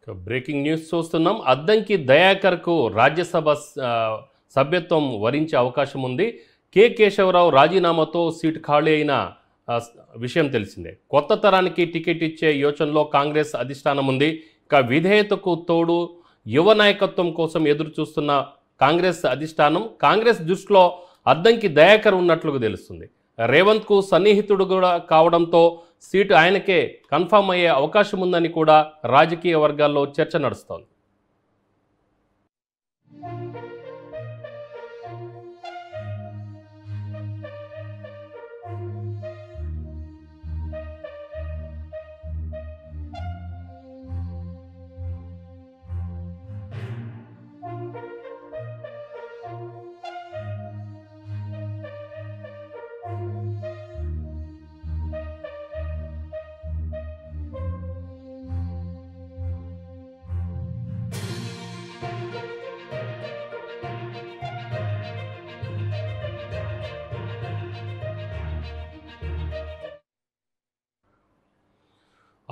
Breaking news చూస్తున్నాం. అద్దంకి దయాకర్కు రాజ్యసభ సభ్యత్వం వరించే అవకాశం ఉంది. కె కేశవరావు రాజీనామాతో సీటు ఖాళీ అయిన విషయం తెలిసిందే. కొత్త తరానికి టికెట్ ఇచ్చే యోచనలో కాంగ్రెస్ అధిష్టానం ఉంది. ఇక విధేయతకు తోడు యువ నాయకత్వం కోసం ఎదురు చూస్తున్న కాంగ్రెస్ అధిష్టానం కాంగ్రెస్ దృష్టిలో అద్దంకి దయాకర్ ఉన్నట్లుగా తెలుస్తుంది. రేవంత్కు సన్నిహితుడు కూడా కావడంతో సీటు ఆయనకే కన్ఫామ్ అయ్యే అవకాశం ఉందని కూడా రాజకీయ వర్గాల్లో చర్చ నడుస్తోంది.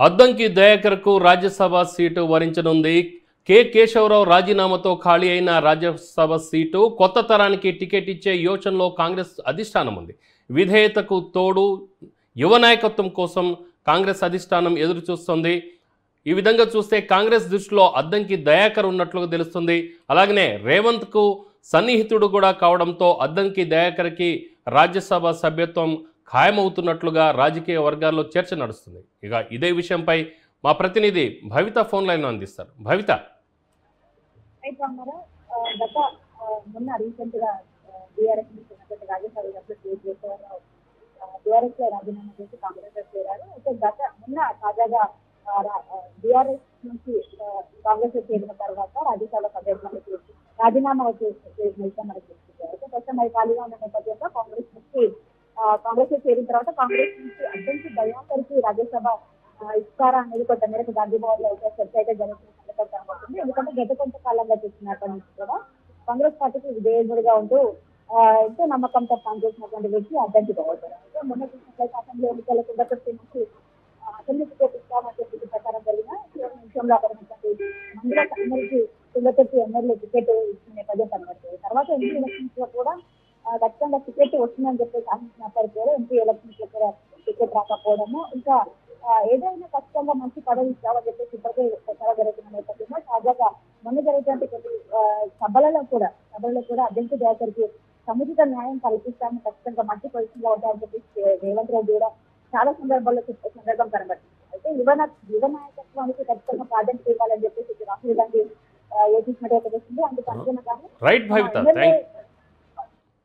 అద్దంకి దయాకర్కు రాజ్యసభ సీటు వరించనుంది. కె కేశవరావు రాజీనామాతో ఖాళీ అయిన రాజ్యసభ సీటు కొత్త తరానికి టికెట్ ఇచ్చే యోచనలో కాంగ్రెస్ అధిష్టానం ఉంది. విధేయతకు తోడు యువ నాయకత్వం కోసం కాంగ్రెస్ అధిష్టానం ఎదురు చూస్తుంది. ఈ విధంగా చూస్తే కాంగ్రెస్ దృష్టిలో అద్దంకి దయాకర్ ఉన్నట్లుగా తెలుస్తుంది. అలాగనే రేవంత్కు సన్నిహితుడు కూడా కావడంతో అద్దంకి దయాకర్కి రాజ్యసభ సభ్యత్వం ఖాయమవుతున్నట్లుగా రాజకీయ వర్గాల్లో చర్చ నడుస్తుంది. ఇక ఇదే విషయంపై మా ప్రతినిధి భవిత ఫోన్ లైన్లో అందిస్తారు. భవిత, మొన్న రీసెంట్ గా బీఆర్ఎస్ బీఆర్ఎస్ లో రాజీనామా చేసి కాంగ్రెస్ లో చేరారు. అయితే మొన్న తాజాగా బీఆర్ఎస్ నుంచి కాంగ్రెస్ లో చేరిన తర్వాత రాజ్యసభ సభ్యత్వానికి రాజీనామా చేసిన విషయం మనకు తెలుస్తుంది. అయితే ప్రస్తుతం అది ఖాళీగా ఉన్న నేపథ్యంలో కాంగ్రెస్ లో చేరిన తర్వాత కాంగ్రెస్ నుంచి అద్దంకి దయాకర్కి రాజ్యసభ ఇస్తారా అనేది కొంత మేరకు గాంధీ భవన్ లో చర్చ అయితే జరుగుతున్న సందర్భం కనబడుతుంది. ఎందుకంటే గత కొంతకాలంగా చూస్తున్నప్పటి నుంచి కూడా కాంగ్రెస్ పార్టీకి విధేయుడుగా ఉంటూ ఎంతో నమ్మకంతో పనిచేసినటువంటి వ్యక్తి అద్దంకి దయాకర్. అయితే మొన్న చూసినట్లయితే అసెంబ్లీ ఎన్నికల కిందకొచ్చి నుంచి అసెంబ్లీ టికెట్ ఇస్తామని చెప్పి ప్రచారం జరిగిన నిమిషంలో అక్కడికి ఎమ్మెల్యేకి కిందకొచ్చి ఎమ్మెల్యే టికెట్ ఇచ్చిన నేపథ్యం కనబడుతుంది. తర్వాత ఎంపీ ఎలక్షన్స్ లో కూడా ఖచ్చితంగా టికెట్ వస్తుందని చెప్పేసి ఆశించినప్పటికీ కూడా ఎంపీ ఎలక్షన్స్ లో కూడా టికెట్ రాకపోవడము, ఇంకా ఏదైనా ఖచ్చితంగా మంచి పదవి ఇస్తామని చెప్పేసి ఇప్పటికే ప్రచారం జరుగుతున్న నేపథ్యంలో తాజాగా మొన్న జరిగినటువంటి కొన్ని సభలలో కూడా అద్దంకి దయాకర్కి సముచిత న్యాయం కల్పిస్తామని, ఖచ్చితంగా మంచి పొజిషన్ లో ఉంటామని చెప్పేసి రేవంత్ రెడ్డి కూడా చాలా సందర్భాల్లో చెప్పే సందర్భం కనబడుతుంది. అయితే యువ నాయకత్వానికి ఖచ్చితంగా ప్రాధాన్యత ఇవ్వాలని చెప్పేసి రాహుల్ గాంధీ యోచించినట్టు తెలుస్తుంది. అందుకు అనుగుణంగానే